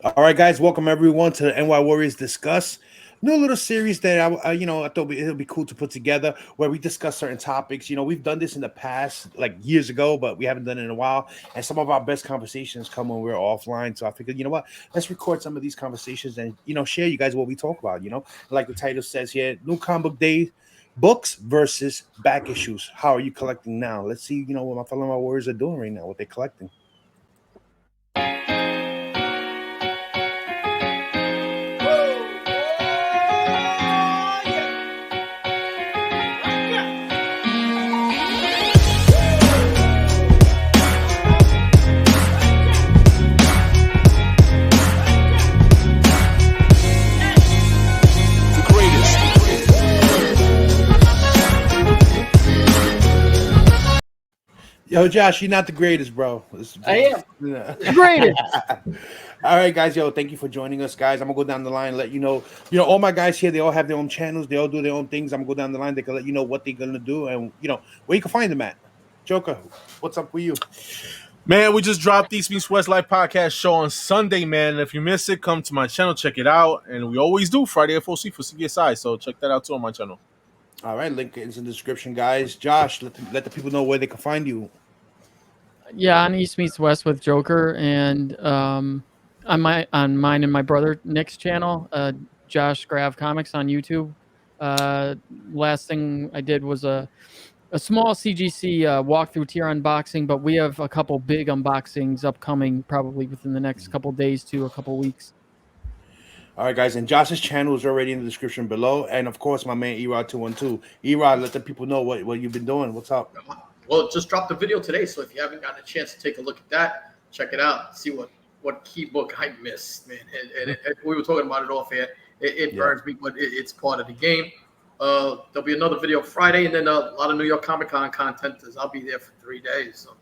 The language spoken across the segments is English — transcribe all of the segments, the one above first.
All right, guys, welcome everyone to the NY Warriors Discuss. New little series that I thought it'll be cool to put together where we discuss certain topics. We've done this in the past, like years ago, but we haven't done it in a while. And some of our best conversations come when we're offline. So I figured, you know what, let's record some of these conversations and share you guys what we talk about. Like the title says here, new comic book day books versus back issues. How are you collecting now? Let's see, what my fellow my warriors are doing right now, what they're collecting. Yo, Josh, you're not the greatest, bro. I am The greatest. All right, guys. Yo, thank you for joining us, guys. I'm gonna go down the line and let you know. All my guys here, they all have their own channels. They all do their own things. I'm gonna go down the line. They can let you know what they're gonna do and where you can find them at. Joker, what's up with you? Man, we just dropped East Meets West Live podcast show on Sunday, man. And if you miss it, come to my channel, check it out. And we always do Friday FOC for CSI, so check that out too on my channel. All right, link is in the description, guys. Josh, let the people know where they can find you. Yeah, on East Meets West with Joker, and on mine and my brother Nick's channel, Josh Grav Comics on YouTube. Last thing I did was a small CGC walkthrough tier unboxing, but we have a couple big unboxings upcoming, probably within the next couple days to a couple weeks. All right, guys, and Josh's channel is already in the description below, and of course, my man Erod 212. Erod, let the people know what you've been doing. What's up? Well, it just dropped a video today, so if you haven't gotten a chance to take a look at that, check it out. See what key book I missed, man. And we were talking about it off air. It burns me, but it's part of the game. There'll be another video Friday, and then a lot of New York Comic Con content. I'll be there for 3 days. So.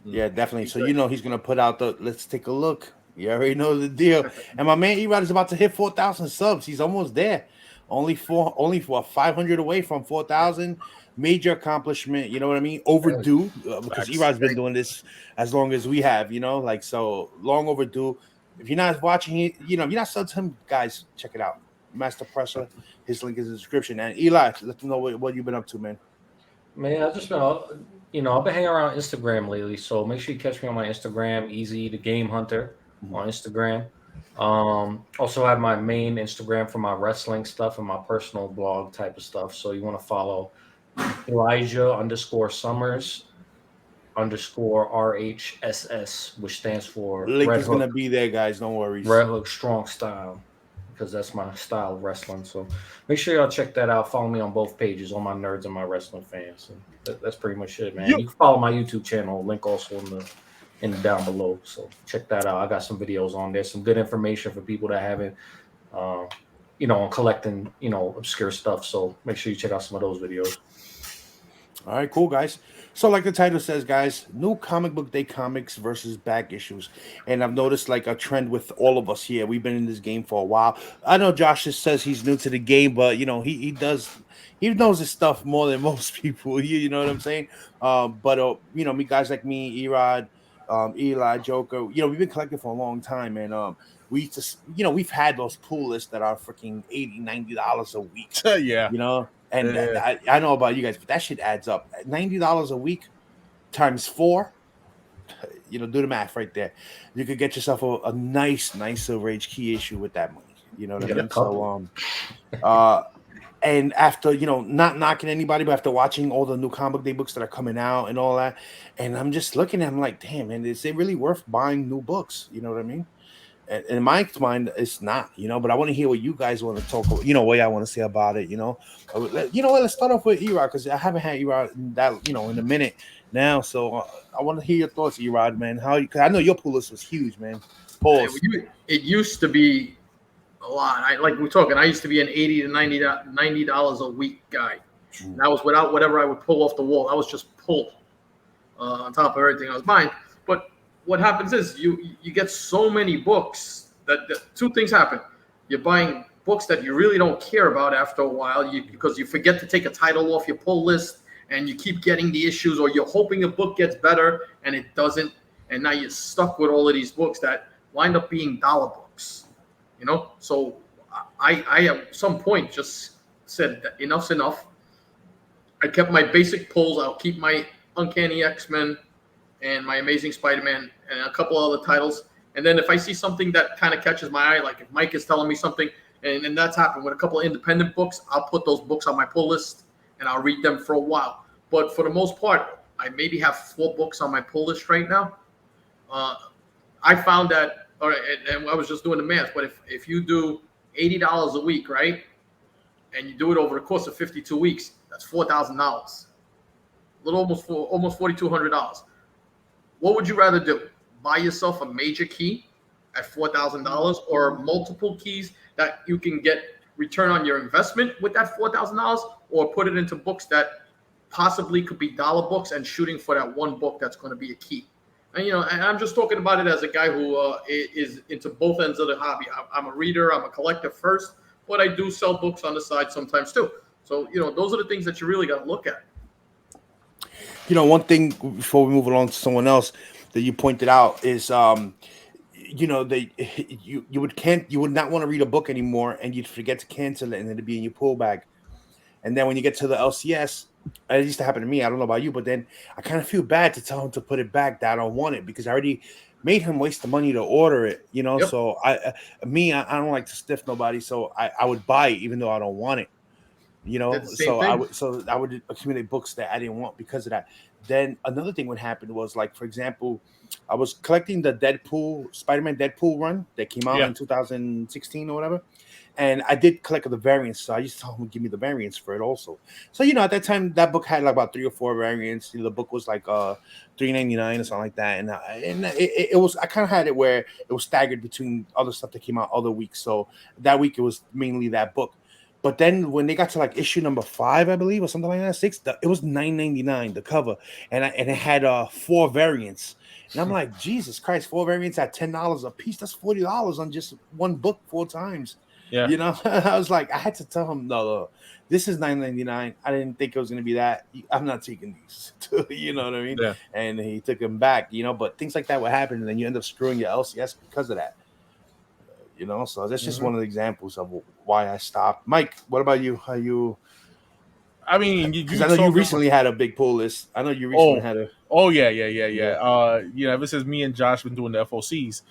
Yeah, definitely. So he's gonna put out the. Let's take a look. You already know the deal. And my man Erod is about to hit 4,000 subs. He's almost there. Only for 500 away from 4,000. Major accomplishment, you know what I mean? Overdue, because Erod's been doing this as long as we have, so long overdue. If you're not watching it, if you're not subbed to him, guys, check it out. Master Pressure, his link is in the description. And Eli, let them know what you've been up to, man. Man, I've just been, I've been hanging around Instagram lately, so make sure you catch me on my Instagram, Easy the Game Hunter on Instagram. Also have my main Instagram for my wrestling stuff and my personal blog type of stuff. So you want to follow Elijah_Summers _RHSS, which stands for Link is gonna be there, guys. Don't worry. Red Hook Strong Style, because that's my style of wrestling. So make sure y'all check that out. Follow me on both pages, all my nerds and my wrestling fans. So that's pretty much it, man. You can follow my YouTube channel. Link also in down below. So check that out. I got some videos on there, some good information for people that haven't, on collecting, obscure stuff. So make sure you check out some of those videos. All right, cool, guys. So like the title says, guys, new comic book day comics versus back issues. And I've noticed like a trend with all of us here. We've been in this game for a while. I know Josh just says he's new to the game, but he knows his stuff more than most people. You know what I'm saying? But me guys like me, Erod, Eli, Joker, we've been collecting for a long time, and we just we've had those pool lists that are freaking $80-$90 a week. Yeah. And I know about you guys, but that shit adds up. $90 a week times 4, do the math right there. You could get yourself a nice Silver Age key issue with that money. You know what I mean? So, and after, not knocking anybody, but after watching all the new comic day books that are coming out and all that, and I'm just looking at them like, damn, man, is it really worth buying new books? You know what I mean? And in my mind, it's not, but I want to hear what you guys want to talk about, what I want to say about it, let's start off with Erod, because I haven't had Erod in that, in a minute now. So I want to hear your thoughts, Erod, man. Because I know your pool list was huge, man. Pause. It used to be a lot. I used to be an $80 to $90 a week guy. And that was without whatever I would pull off the wall. I was just pulled on top of everything I was buying. But what happens is you get so many books that two things happen. You're buying books that you really don't care about after a while because you forget to take a title off your pull list, and you keep getting the issues, or you're hoping the book gets better and it doesn't. And now you're stuck with all of these books that wind up being dollar books. books, you know. So I at some point just said that enough's enough. I kept my basic pulls. I'll keep my Uncanny X-Men and my Amazing Spider-Man and a couple other titles. And then if I see something that kind of catches my eye, like if Mike is telling me something, and that's happened with a couple of independent books, I'll put those books on my pull list and I'll read them for a while. But for the most part, I maybe have 4 books on my pull list right now. I found that, and I was just doing the math, but if you do $80 a week, right, and you do it over the course of 52 weeks, that's $4,000. A little almost $4,200. What would you rather do? Buy yourself a major key at $4,000 or multiple keys that you can get return on your investment with that $4,000, or put it into books that possibly could be dollar books and shooting for that one book that's going to be a key? And, you know, and I'm just talking about it as a guy who is into both ends of the hobby. I'm a reader, I'm a collector first, but I do sell books on the side sometimes too. So, you know, those are the things that you really got to look at. You know, one thing before we move along to someone else that you pointed out is, you know, you would not want to read a book anymore, and you'd forget to cancel it, and it'd be in your pull bag. And then when you get to the LCS, it used to happen to me. I don't know about you, but then I kind of feel bad to tell him to put it back, that I don't want it, because I already made him waste the money to order it, you know. Yep. So I don't like to stiff nobody, so I would buy it even though I don't want it, you know. So I would accumulate books that I didn't want because of that. Then another thing would happen was, like, for example, I was collecting the Spider-Man Deadpool run that came out in 2016 or whatever. And I did collect the variants, so I used to tell him to give me the variants for it also. So, you know, at that time, that book had like about 3 or 4 variants. You know, the book was like $3.99 or something like that. And it was, I kind of had it where it was staggered between other stuff that came out other weeks. So that week it was mainly that book. But then when they got to like issue number 5, I believe, or something like that, 6, it was $9.99 the cover, and it had 4 variants. And I'm like, Jesus Christ, 4 variants at $10 a piece. That's $40 on just one book 4 times. Yeah. You know, I was like, I had to tell him, no, this is $9.99. I didn't think it was going to be that. I'm not taking these. You know what I mean? Yeah. And he took them back, you know, but things like that would happen. And then you end up screwing your LCS because of that. You know, so that's just one of the examples of why I stopped. Mike, what about you? How you? I mean, I know you recently had a big pull list. I know you recently had a. Oh yeah. You know, ever since me and Josh been doing the FOCs,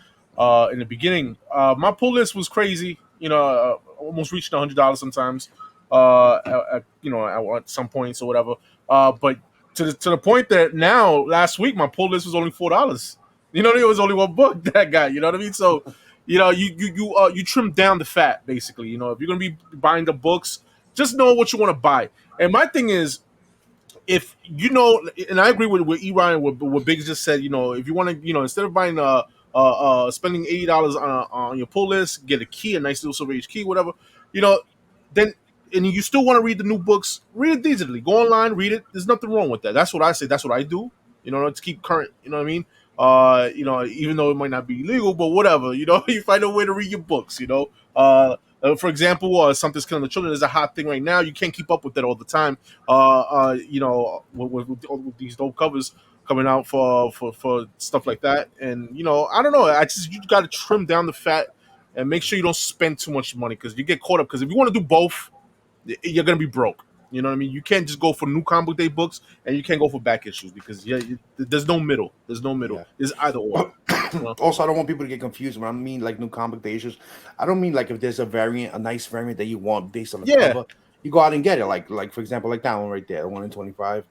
in the beginning, my pull list was crazy. You know, almost reached $100 sometimes. You know, at some points or whatever. But to the point that now, last week, my pull list was only $4. You know, there was only one book that got. You know what I mean? So, you know, you trim down the fat, basically. You know, if you're gonna be buying the books, just know what you want to buy. And my thing is, if you know, and I agree with Erod and what Biggs just said. You know, if you want to, you know, instead of buying spending $80 on your pull list, get a key, a nice little Silver Age key, whatever. You know, then and you still want to read the new books, read it digitally. Go online, read it. There's nothing wrong with that. That's what I say. That's what I do. You know, to keep current. You know what I mean? You know, even though it might not be legal, but whatever. You know, you find a way to read your books. You know, for example, Something's Killing the Children is a hot thing right now. You can't keep up with that all the time. You know, with these dope covers coming out for stuff like that, and you know, I don't know. You got to trim down the fat and make sure you don't spend too much money, because you get caught up. Because if you want to do both, you're gonna be broke. You know what I mean? You can't just go for new comic book day books, and you can't go for back issues, because there's no middle. There's no middle. Yeah. It's either or. You know? Also, I don't want people to get confused when I mean like new comic book day issues. I don't mean like if there's a nice variant that you want based on the cover, you go out and get it. Like for example, like that one right there, 1 in 25.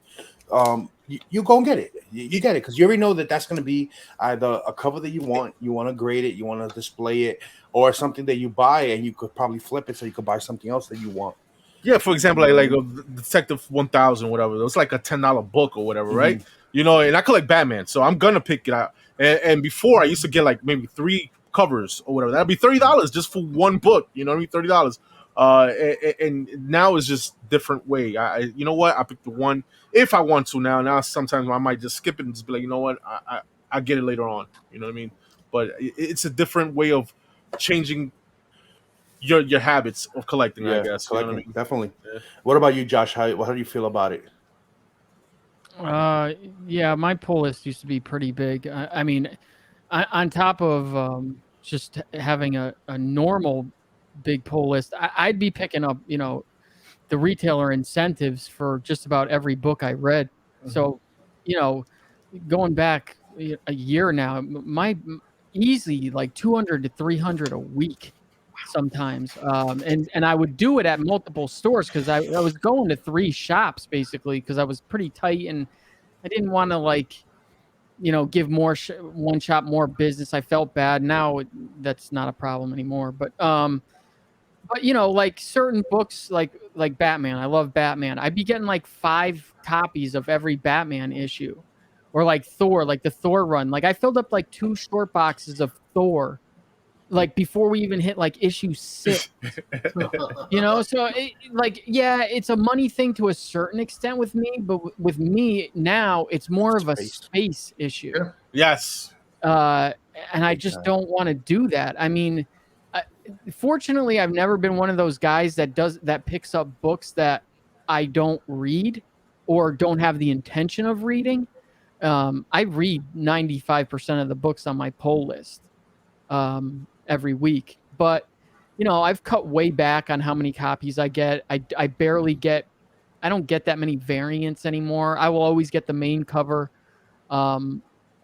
You go and get it. You get it because you already know that that's going to be either a cover that you want to grade it, you want to display it, or something that you buy and you could probably flip it so you could buy something else that you want. Yeah, for example, like Detective 1000, whatever. It was like a $10 book or whatever, right? You know, and I collect Batman, so I'm gonna pick it out. And before, I used to get like maybe 3 covers or whatever. That'd be $30 just for one book. You know what I mean? $30. And now it's just different way. You know what? I picked the one if I want to now. Now sometimes I might just skip it and just be like, you know what? I get it later on. You know what I mean? But it's a different way of changing your habits of collecting, I guess. Collecting, you know what I mean? Definitely. Yeah. What about you, Josh? How do you feel about it? Yeah, my pull list used to be pretty big. I mean, on top of just having a normal big pull list, I'd be picking up, the retailer incentives for just about every book I read. So, going back a year now, my easy like 200 to 300 a week sometimes. And I would do it at multiple stores because I was going to 3 shops basically because I was pretty tight and I didn't want to give one shop more business. I felt bad. Now that's not a problem anymore. But like certain books, like Batman. I love Batman. I'd be getting like 5 copies of every Batman issue, or like Thor, like the Thor run. Like I filled up like 2 short boxes of Thor, like before we even hit like issue 6. So it's a money thing to a certain extent with me, but with me now it's more of a space issue. Yes. And I just don't want to do that. I mean, fortunately, I've never been one of those guys that picks up books that I don't read or don't have the intention of reading. I read 95% of the books on my pull list every week, but I've cut way back on how many copies I get. I don't get that many variants anymore. I will always get the main cover.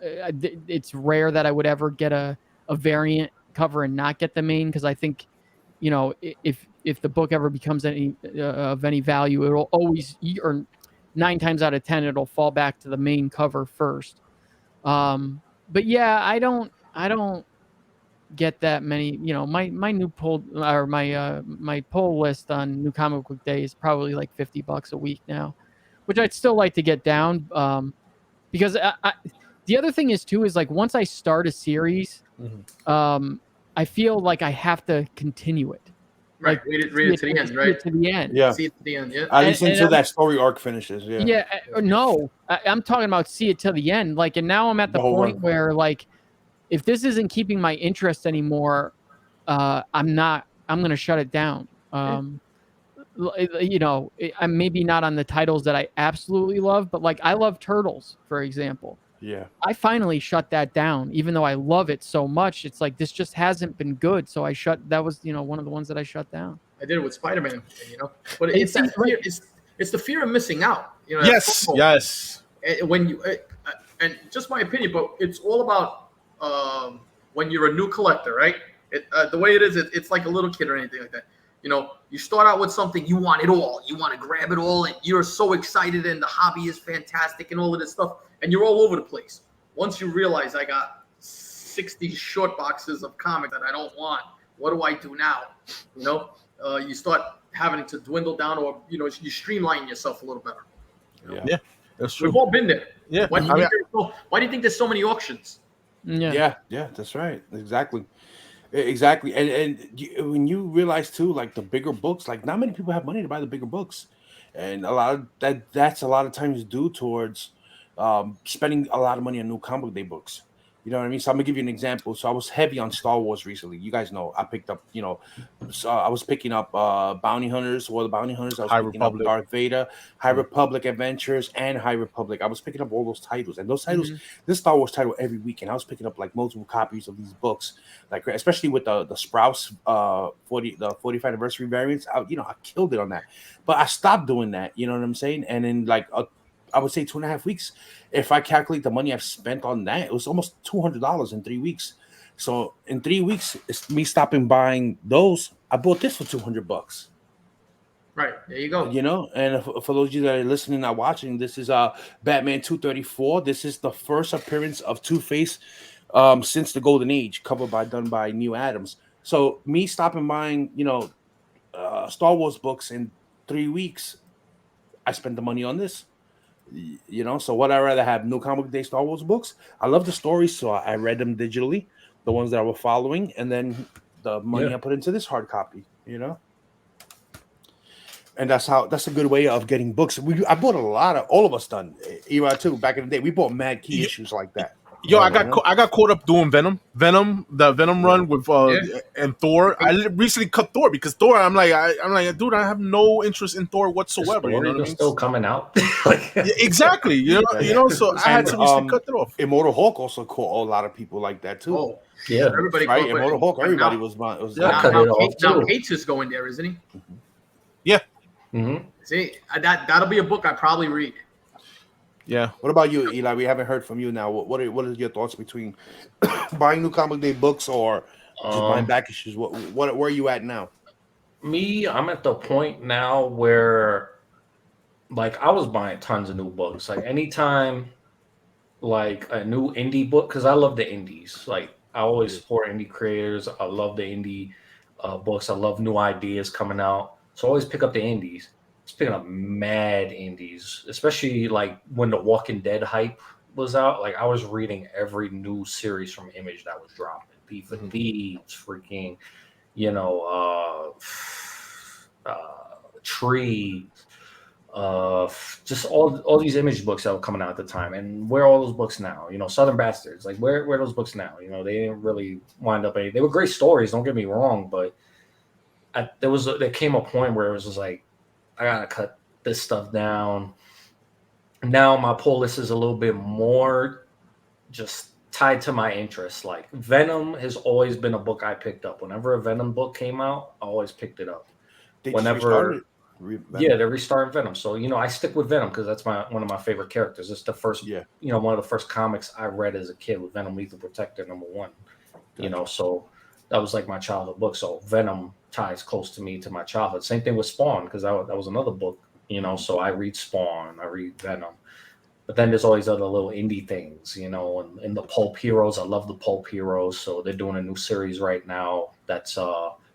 It's rare that I would ever get a variant cover and not get the main, because I think if the book ever becomes of any value, it'll always, or 9 times out of 10 it'll fall back to the main cover first. But yeah, I don't get that many. My new pull, or my pull list on New Comic Book Day is probably like $50 a week now, which I'd still like to get down, because the other thing is like once I start a series, I feel like I have to continue it. Right, read it to the end, right? To the end. Yeah. See it to the end, yeah. At least until that story arc finishes. Yeah. Yeah. No, I'm talking about see it till the end. Like, and now I'm at the point where, like, if this isn't keeping my interest anymore, I'm going to shut it down. I'm maybe not on the titles that I absolutely love, but like I love Turtles, for example. Yeah. I finally shut that down, even though I love it so much. It's like, this just hasn't been good. So that was, one of the ones that I shut down. I did it with Spider-Man, but it's that fear, it's the fear of missing out. Yes. When you, and just my opinion, but it's all about when you're a new collector, right? The way it is, it's like a little kid or anything like that. You start out with something, you want it all. You want to grab it all, and you're so excited, and the hobby is fantastic, and all of this stuff, and you're all over the place. Once you realize I got 60 short boxes of comics that I don't want, what do I do now? You start having to dwindle down, or you streamline yourself a little better. Yeah, that's true. We've all been there. Yeah. Why do you think there's so many auctions? Yeah, that's right. Exactly. And when you realize too, like the bigger books, like not many people have money to buy the bigger books, and a lot of that's a lot of times due towards spending a lot of money on New Comic Day books. You know what I mean? So I'm gonna give you an example. So I was heavy on Star Wars recently. You guys know I picked up, I was picking up Bounty Hunters, War of the Bounty Hunters. I was picking up Darth Vader, High Republic Adventures, and High Republic. I was picking up all those titles, and those titles, this Star Wars title every week, and I was picking up like multiple copies of these books, like especially with the Sprouse 40th anniversary variants. I killed it on that, but I stopped doing that. You know what I'm saying? And in like I would say 2.5 weeks, if I calculate the money I've spent on that, it was almost $200 in 3 weeks. So in 3 weeks, it's me stopping buying those. I bought this for $200. Right, there you go. And for those of you that are listening, not watching, this is Batman 234. This is the first appearance of Two-Face since the Golden Age, done by Neil Adams. So me stopping buying, Star Wars books in 3 weeks, I spent the money on this. So what I rather have, New Comic Day Star Wars books. I love the stories, so I read them digitally, the ones that I was following, and then the money I put into this hard copy. And that's a good way of getting books. I bought a lot of, all of us done, Erod too, back in the day. We bought mad key issues like that. Yo, I got caught up doing Venom, the Venom run with and Thor. I recently cut Thor because Thor, I'm like, dude, I have no interest in Thor whatsoever. You know what I mean? Still coming out. Exactly. So I had to recently cut it off. Immortal Hulk also caught a lot of people like that too. Yeah. Everybody Right, caught and it. Motor Hawk, But everybody now, was buying. Was Yeah, I now, cut now, it off, Kate, now too. Cates is going there, isn't he? Mm-hmm. See, that'll be a book I probably read. Yeah. What about you, Eli? We haven't heard from you now. What are your thoughts between buying new comic day books or just buying back issues? Where are you at now? Me, I'm at the point now where, like, I was buying tons of new books. Like, anytime, like, a new indie book, because I love the indies. Like, I always support indie creators. I love the indie books. I love new ideas coming out. So I always pick up the indies. Just picking up mad indies, especially, like, when the Walking Dead hype was out. Like, I was reading every new series from Image that was dropping. Beef and Thieves, freaking, you know, Tree, just all these Image books that were coming out at the time. And where are all those books now? You know, Southern Bastards, like where are those books now? You know, they didn't really wind up they were great stories, don't get me wrong, but there came a point where it was just like, I gotta cut this stuff down. Now my pull list is a little bit more just tied to my interests. Like Venom has always been a book I picked up. Whenever a Venom book came out, I always picked it up. They just restarted it. Yeah, they're restarting Venom. So, you know, I stick with Venom because that's one of my favorite characters. It's the first, you know, one of the first comics I read as a kid with Venom Lethal Protector #1. You know, so that was like my childhood book. So Venom ties close to me to my childhood. Same thing with Spawn, because that was another book, you know, so I read Spawn, I read Venom. But then there's all these other little indie things, you know, and the Pulp Heroes. I love the Pulp Heroes. So they're doing a new series right now that's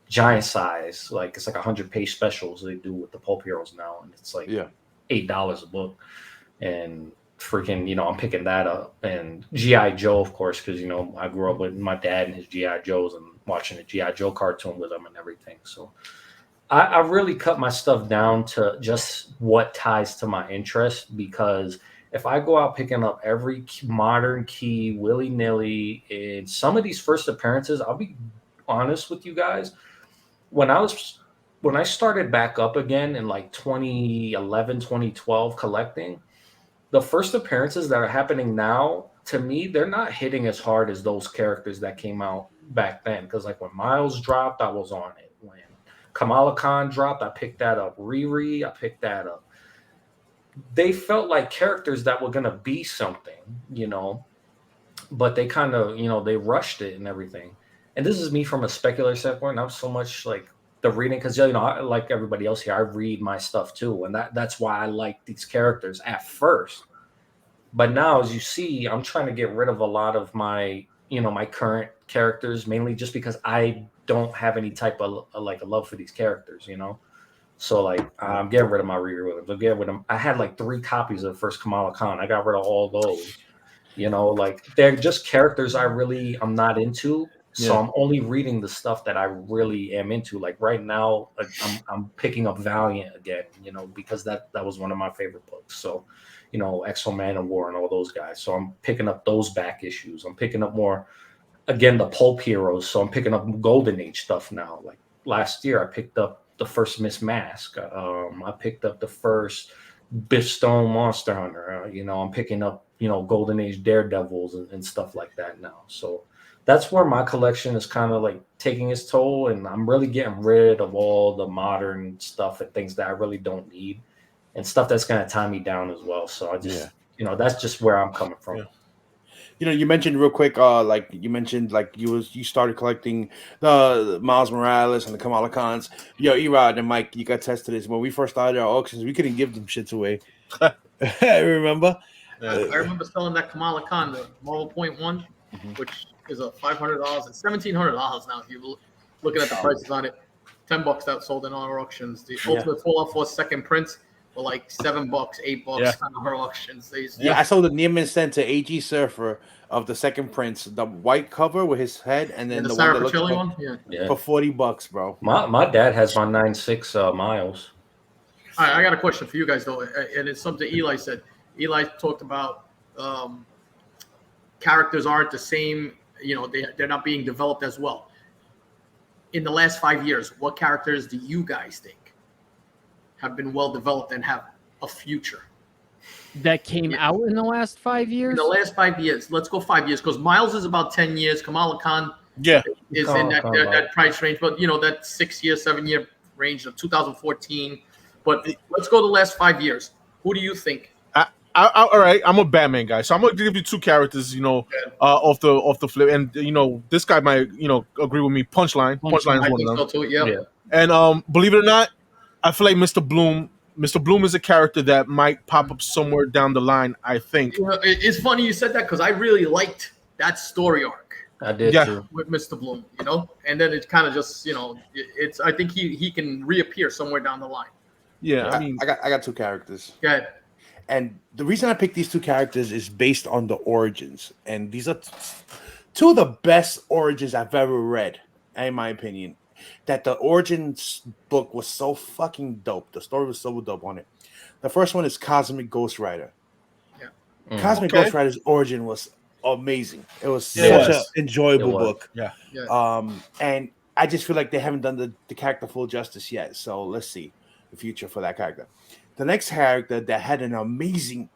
giant size, like it's like 100-page specials they do with the Pulp Heroes now, and it's like $8 a book. And freaking, you know, I'm picking that up. And G.I. Joe, of course, because, you know, I grew up with my dad and his G.I. Joes and watching the G.I. Joe cartoon with him and everything. So I really cut my stuff down to just what ties to my interest, because if I go out picking up every modern key willy-nilly in some of these first appearances, I'll be honest with you guys, when I started back up again in like 2011, 2012 collecting, the first appearances that are happening now, to me, they're not hitting as hard as those characters that came out back then. Because like when Miles dropped, I was on it. When Kamala Khan dropped, I picked that up. Riri, I picked that up. They felt like characters that were going to be something, you know, but they kind of, you know, they rushed it and everything. And this is me from a speculator standpoint, not so much like the reading, because, you know, I, like everybody else here, I read my stuff too, and that's why I like these characters at first. But now, as you see, I'm trying to get rid of a lot of my, you know, my current characters, mainly just because I don't have any type of like a love for these characters, you know. So like I'm getting rid of my rereaders. I'm getting rid of them. I had like 3 copies of the first Kamala Khan. I got rid of all those. You know, like they're just characters I'm not into. So I'm only reading the stuff that I really am into. Like right now, I'm picking up Valiant again, you know, because that was one of my favorite books. So, you know, X-Men and War and all those guys. So I'm picking up those back issues. I'm picking up more, again, the Pulp Heroes. So I'm picking up Golden Age stuff now. Like last year, I picked up the first Miss Mask. I picked up the first Biff Stone Monster Hunter. You know, I'm picking up, you know, Golden Age Daredevils and stuff like that now. So that's where my collection is kind of like taking its toll, and I'm really getting rid of all the modern stuff and things that I really don't need, and stuff that's going to tie me down as well. So I just, you know, that's just where I'm coming from. Yeah. You know, you mentioned real quick, like you mentioned, like you started collecting the Miles Morales and the Kamala Khans. Yo, Erod and Mike, you got tested this. When we first started our auctions, we couldn't give them shits away. Remember? I remember selling that Kamala Khan, the Marvel .1, which is a $500 and $1,700 now. If you're looking at the prices on it, $10 that sold in our auctions. The Ultimate Fallout 4 second prints were like $7, $8 on our auctions. I sold the Neiman Center AG Surfer of the second prints, the white cover with his head, and then the one that looks like, one, for $40, bro. My dad has my 9.6 Miles. All right, I got a question for you guys though, and it's something Eli said. Eli talked about characters aren't the same, you know, they're not being developed as well. In the last 5 years, what characters do you guys think have been well developed and have a future? that came out in the last 5 In years. the last 5 years, let's go 5 years because Miles is about 10 years. Kamala Khan Yeah. is in that price range, but that 6 year, 7 year range of 2014. But let's go the last 5 years. Who do you think? All right, I'm a Batman guy, so I'm gonna give you two characters, off the flip, and this guy might, agree with me. Punchline is I one of think them. so too. Yeah. And believe it or not, I feel like Mr. Bloom is a character that might pop up somewhere down the line. I think It's funny you said that because I really liked that story arc. I did too. With Mr. Bloom, and then it kind of just, it's. I think he can reappear somewhere down the line. Yeah, I mean, I got two characters. Go ahead. And the reason I picked these two characters is based on the origins. And these are two of the best origins I've ever read, in my opinion. That the origins book was so fucking dope. The story was so dope on it. The first one is Cosmic Ghost Rider. Yeah. Cosmic Ghost Rider's origin was amazing. It was such an enjoyable book. Yeah. And I just feel like they haven't done the character full justice yet. So let's see the future for that character. The next character that had an amazing,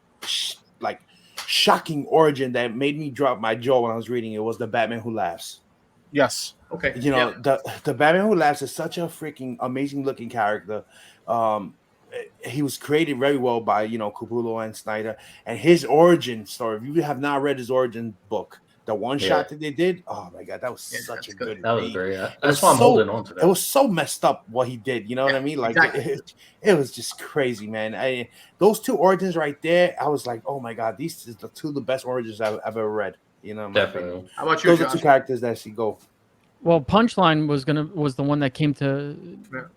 shocking origin that made me drop my jaw when I was reading it was the Batman Who Laughs. Yes. Okay. The Batman Who Laughs is such a freaking amazing looking character. He was created very well by Capullo and Snyder, and his origin story. If you have not read his origin book, the one shot that they did, oh my god, that was such a good. That was great. That's why I'm holding on to that. It was so messed up what he did. You know what I mean? Like it was just crazy, man. Those two origins right there, I was like, oh my god, these are the two of the best origins I've ever read. Definitely. How about you, Those Josh? are two characters that she go. Well, Punchline was the one that came to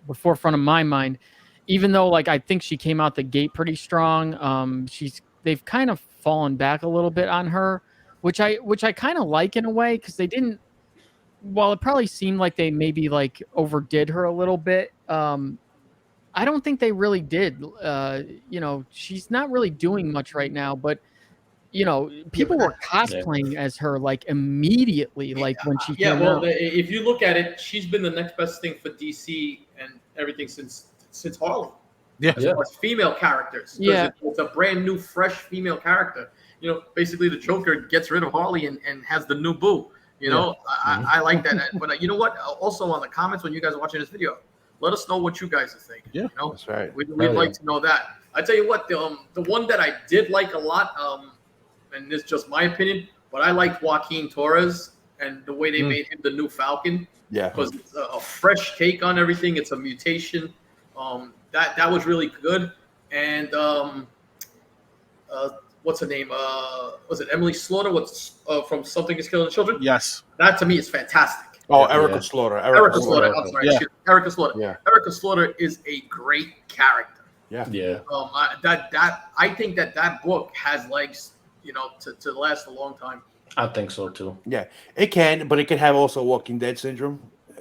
the forefront of my mind. Even though, I think she came out the gate pretty strong. They've kind of fallen back a little bit on her, which I kind of like in a way because they didn't. While it probably seemed like they maybe overdid her a little bit, I don't think they really did. She's not really doing much right now, but people were cosplaying as her immediately, when she came out. If you look at it, she's been the next best thing for DC and everything since Harley. Yeah. As far as female characters. Yeah. It's a brand new, fresh female character. Basically the Joker gets rid of Harley and has the new boo. I like that. But you know what? Also on the comments when you guys are watching this video, let us know what you guys are thinking. Yeah, that's right. We'd like to know that. I tell you what, the one that I did like a lot, and this is just my opinion, but I liked Joaquin Torres and the way they made him the new Falcon. Yeah, because it's a fresh take on everything. It's a mutation. That was really good. And what's her name? Was it Emily Slaughter? From Something Is Killing the Children? Yes. That to me is fantastic. Oh, Erica Slaughter. Erica Slaughter. I'm sorry. Yeah. Erica Slaughter. Yeah. Erica Slaughter is a great character. Yeah. Yeah. I think that book has legs, to last a long time. I think so too. Yeah, it can, but it could have also Walking Dead syndrome.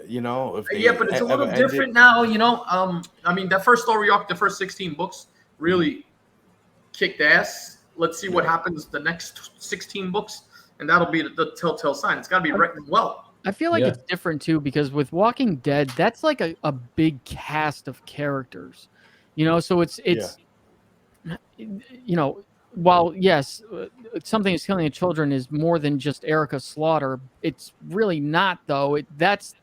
If But it's a little different now. I mean, that first story arc, the first 16 books, really kicked ass. Let's see what happens the next 16 books, and that'll be the telltale sign. It's got to be written well. I feel like it's different too because with Walking Dead, that's like a big cast of characters, So it's while yes, Something Is Killing the Children is more than just Erica Slaughter. It's really not though. That's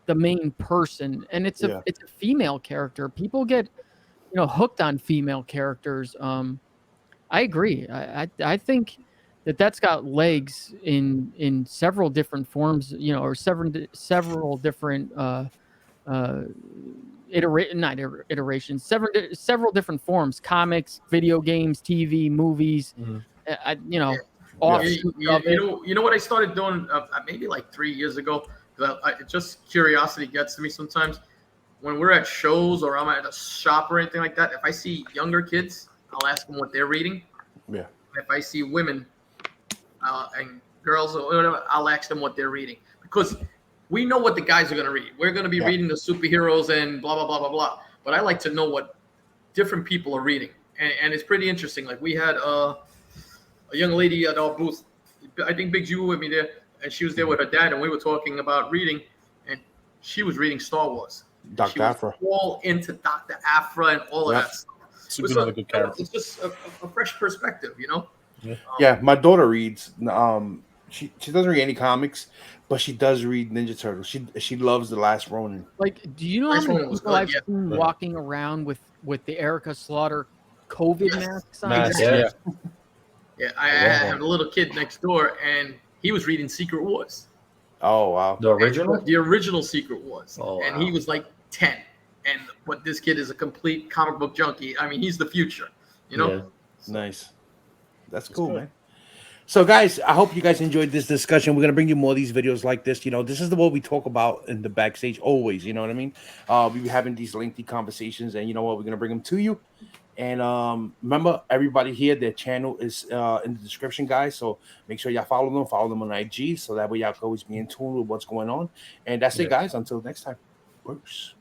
the main person, and it's a female character. People get hooked on female characters. I agree. I think that's got legs in several different forms, or several different iterations, several different forms: comics, video games, TV, movies. You know what I started doing maybe 3 years ago. Just curiosity gets to me sometimes. When we're at shows or I'm at a shop or anything like that, if I see younger kids, I'll ask them what they're reading. Yeah. If I see women and girls or whatever, I'll ask them what they're reading because we know what the guys are going to read. We're going to be reading the superheroes and blah, blah, blah, blah, blah. But I like to know what different people are reading. And it's pretty interesting. Like we had a young lady at our booth. I think Big G was with me there. And she was there with her dad. And we were talking about reading. And she was reading Star Wars. Dr. Aphra. All into Dr. Aphra and all of that stuff. another good character. It's just a fresh perspective, you know. Yeah, my daughter reads. She doesn't read any comics, but she does read Ninja Turtles. She loves The Last Ronin. Like, do you know how Last many one was people good, I've yeah. seen walking around with the Erica Slaughter COVID Yes. masks on? Mask, Yeah. Yeah, I love have a little kid next door, and he was reading Secret Wars, Oh wow. The original. the original Secret Wars, Oh, and wow. he was like 10. But this kid is a complete comic book junkie. I mean, he's the future, you know. Yeah. Nice. That's cool, man. So, guys, I hope you guys enjoyed this discussion. We're gonna bring you more of these videos like this. You know, this is what we talk about in the backstage always. You know what I mean? We be having these lengthy conversations, and you know what? We're gonna bring them to you. And remember, everybody here, their channel is in the description, guys. So make sure y'all follow them on IG, so that way y'all can always be in tune with what's going on. And that's it, guys. Until next time, peace.